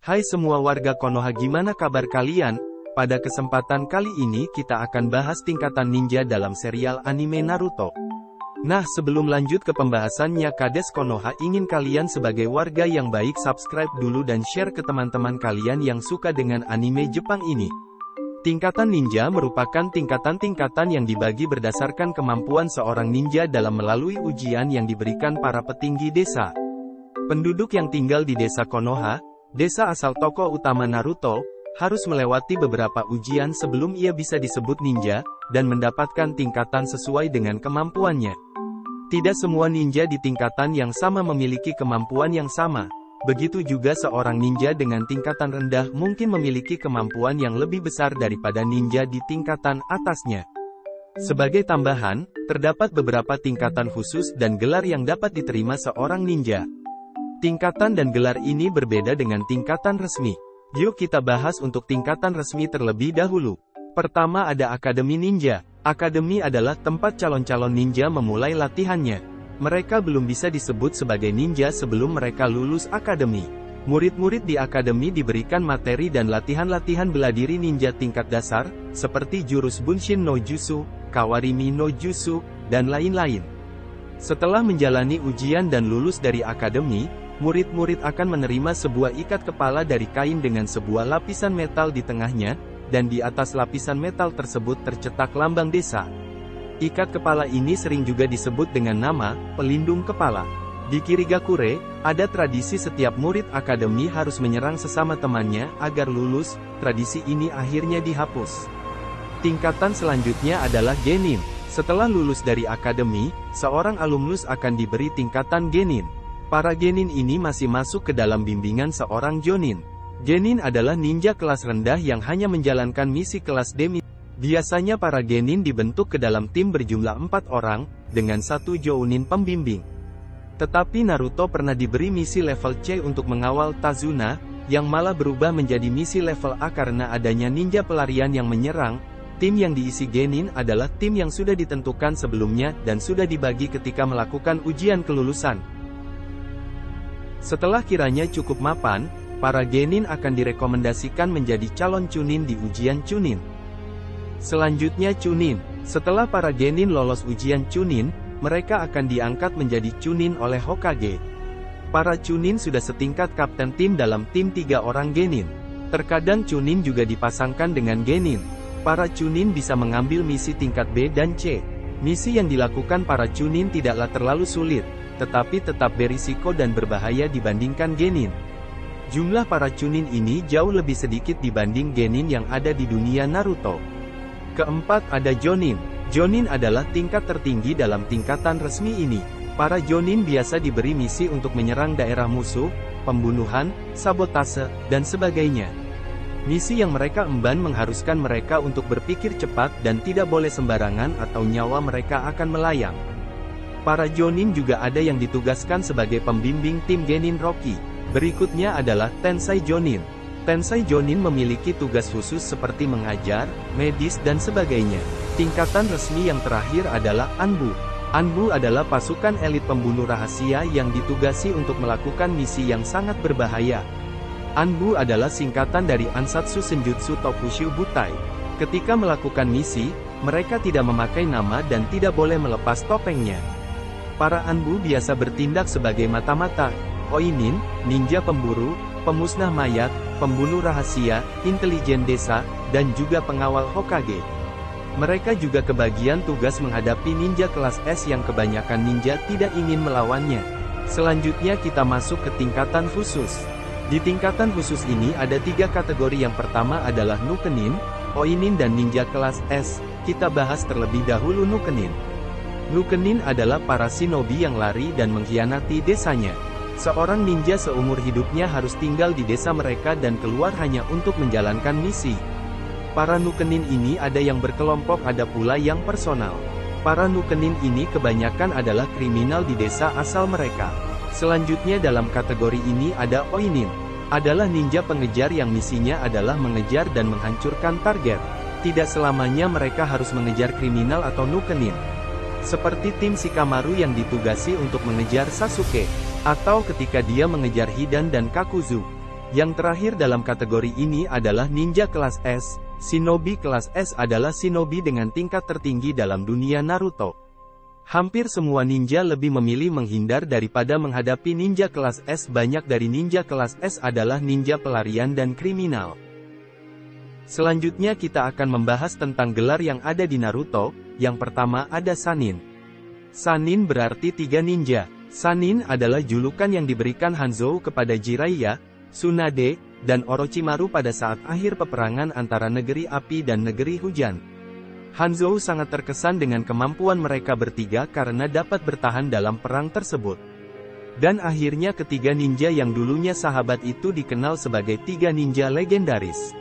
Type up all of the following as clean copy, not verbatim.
Hai semua warga Konoha, gimana kabar kalian? Pada kesempatan kali ini kita akan bahas tingkatan ninja dalam serial anime Naruto. Nah, sebelum lanjut ke pembahasannya, Kades Konoha ingin kalian sebagai warga yang baik subscribe dulu dan share ke teman-teman kalian yang suka dengan anime Jepang ini. Tingkatan ninja merupakan tingkatan-tingkatan yang dibagi berdasarkan kemampuan seorang ninja dalam melalui ujian yang diberikan para petinggi desa. Penduduk yang tinggal di desa Konoha, desa asal tokoh utama Naruto, harus melewati beberapa ujian sebelum ia bisa disebut ninja, dan mendapatkan tingkatan sesuai dengan kemampuannya. Tidak semua ninja di tingkatan yang sama memiliki kemampuan yang sama. Begitu juga seorang ninja dengan tingkatan rendah mungkin memiliki kemampuan yang lebih besar daripada ninja di tingkatan atasnya. Sebagai tambahan, terdapat beberapa tingkatan khusus dan gelar yang dapat diterima seorang ninja. Tingkatan dan gelar ini berbeda dengan tingkatan resmi. Yuk kita bahas untuk tingkatan resmi terlebih dahulu. Pertama ada Akademi Ninja. Akademi adalah tempat calon-calon ninja memulai latihannya. Mereka belum bisa disebut sebagai ninja sebelum mereka lulus akademi. Murid-murid di akademi diberikan materi dan latihan-latihan bela diri ninja tingkat dasar, seperti jurus Bunshin no Jutsu, Kawarimi no Jutsu, dan lain-lain. Setelah menjalani ujian dan lulus dari akademi, murid-murid akan menerima sebuah ikat kepala dari kain dengan sebuah lapisan metal di tengahnya, dan di atas lapisan metal tersebut tercetak lambang desa. Ikat kepala ini sering juga disebut dengan nama, pelindung kepala. Di Kirigakure, ada tradisi setiap murid akademi harus menyerang sesama temannya, agar lulus. Tradisi ini akhirnya dihapus. Tingkatan selanjutnya adalah Genin. Setelah lulus dari akademi, seorang alumnus akan diberi tingkatan Genin. Para Genin ini masih masuk ke dalam bimbingan seorang Jonin. Genin adalah ninja kelas rendah yang hanya menjalankan misi kelas D. Biasanya para Genin dibentuk ke dalam tim berjumlah 4 orang, dengan satu Jounin pembimbing. Tetapi Naruto pernah diberi misi level C untuk mengawal Tazuna, yang malah berubah menjadi misi level A karena adanya ninja pelarian yang menyerang. Tim yang diisi Genin adalah tim yang sudah ditentukan sebelumnya dan sudah dibagi ketika melakukan ujian kelulusan. Setelah kiranya cukup mapan, para Genin akan direkomendasikan menjadi calon Chunin di ujian Chunin. Selanjutnya Chunin. Setelah para Genin lolos ujian Chunin, mereka akan diangkat menjadi Chunin oleh Hokage. Para Chunin sudah setingkat kapten tim dalam tim 3 orang Genin. Terkadang Chunin juga dipasangkan dengan Genin. Para Chunin bisa mengambil misi tingkat B dan C. Misi yang dilakukan para Chunin tidaklah terlalu sulit, tetapi tetap berisiko dan berbahaya dibandingkan Genin. Jumlah para Chunin ini jauh lebih sedikit dibanding Genin yang ada di dunia Naruto. Keempat ada Jonin. Jonin adalah tingkat tertinggi dalam tingkatan resmi ini. Para Jonin biasa diberi misi untuk menyerang daerah musuh, pembunuhan, sabotase, dan sebagainya. Misi yang mereka emban mengharuskan mereka untuk berpikir cepat dan tidak boleh sembarangan atau nyawa mereka akan melayang. Para Jonin juga ada yang ditugaskan sebagai pembimbing tim Genin Rocky. Berikutnya adalah Tensai Jonin. Tensai Jonin memiliki tugas khusus seperti mengajar, medis dan sebagainya. Tingkatan resmi yang terakhir adalah Anbu. Anbu adalah pasukan elit pembunuh rahasia yang ditugasi untuk melakukan misi yang sangat berbahaya. Anbu adalah singkatan dari Ansatsu Senjutsu Tokushu Butai. Ketika melakukan misi, mereka tidak memakai nama dan tidak boleh melepas topengnya. Para Anbu biasa bertindak sebagai mata-mata, Oinin, ninja pemburu, pemusnah mayat, pembunuh rahasia, intelijen desa, dan juga pengawal Hokage. Mereka juga kebagian tugas menghadapi ninja kelas S yang kebanyakan ninja tidak ingin melawannya. Selanjutnya kita masuk ke tingkatan khusus. Di tingkatan khusus ini ada 3 kategori. Yang pertama adalah Nukenin, Oinin dan ninja kelas S. Kita bahas terlebih dahulu Nukenin. Nukenin adalah para shinobi yang lari dan mengkhianati desanya. Seorang ninja seumur hidupnya harus tinggal di desa mereka dan keluar hanya untuk menjalankan misi. Para Nukenin ini ada yang berkelompok, ada pula yang personal. Para Nukenin ini kebanyakan adalah kriminal di desa asal mereka. Selanjutnya dalam kategori ini ada Oinin. Adalah ninja pengejar yang misinya adalah mengejar dan menghancurkan target. Tidak selamanya mereka harus mengejar kriminal atau Nukenin. Seperti tim Shikamaru yang ditugasi untuk mengejar Sasuke. Atau ketika dia mengejar Hidan dan Kakuzu. Yang terakhir dalam kategori ini adalah ninja kelas S. Shinobi kelas S adalah shinobi dengan tingkat tertinggi dalam dunia Naruto. Hampir semua ninja lebih memilih menghindar daripada menghadapi ninja kelas S. Banyak dari ninja kelas S adalah ninja pelarian dan kriminal. Selanjutnya kita akan membahas tentang gelar yang ada di Naruto. Yang pertama ada Sannin. Sannin berarti 3 ninja. Sannin adalah julukan yang diberikan Hanzou kepada Jiraiya, Tsunade, dan Orochimaru pada saat akhir peperangan antara negeri api dan negeri hujan. Hanzou sangat terkesan dengan kemampuan mereka bertiga karena dapat bertahan dalam perang tersebut. Dan akhirnya ketiga ninja yang dulunya sahabat itu dikenal sebagai 3 ninja legendaris.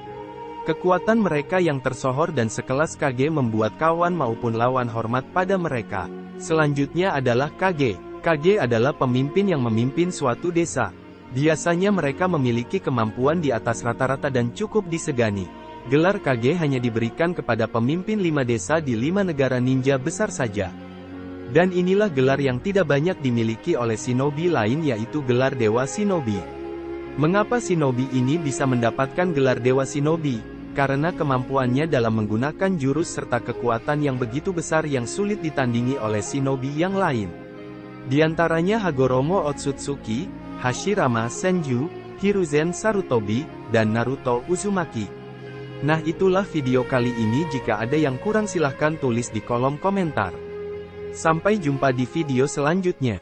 Kekuatan mereka yang tersohor dan sekelas Kage membuat kawan maupun lawan hormat pada mereka. Selanjutnya adalah Kage. Kage adalah pemimpin yang memimpin suatu desa. Biasanya mereka memiliki kemampuan di atas rata-rata dan cukup disegani. Gelar Kage hanya diberikan kepada pemimpin 5 desa di 5 negara ninja besar saja. Dan inilah gelar yang tidak banyak dimiliki oleh shinobi lain, yaitu gelar Dewa Shinobi. Mengapa shinobi ini bisa mendapatkan gelar Dewa Shinobi? Karena kemampuannya dalam menggunakan jurus serta kekuatan yang begitu besar yang sulit ditandingi oleh shinobi yang lain. Di antaranya Hagoromo Otsutsuki, Hashirama Senju, Hiruzen Sarutobi, dan Naruto Uzumaki. Nah, itulah video kali ini. Jika ada yang kurang silahkan tulis di kolom komentar. Sampai jumpa di video selanjutnya.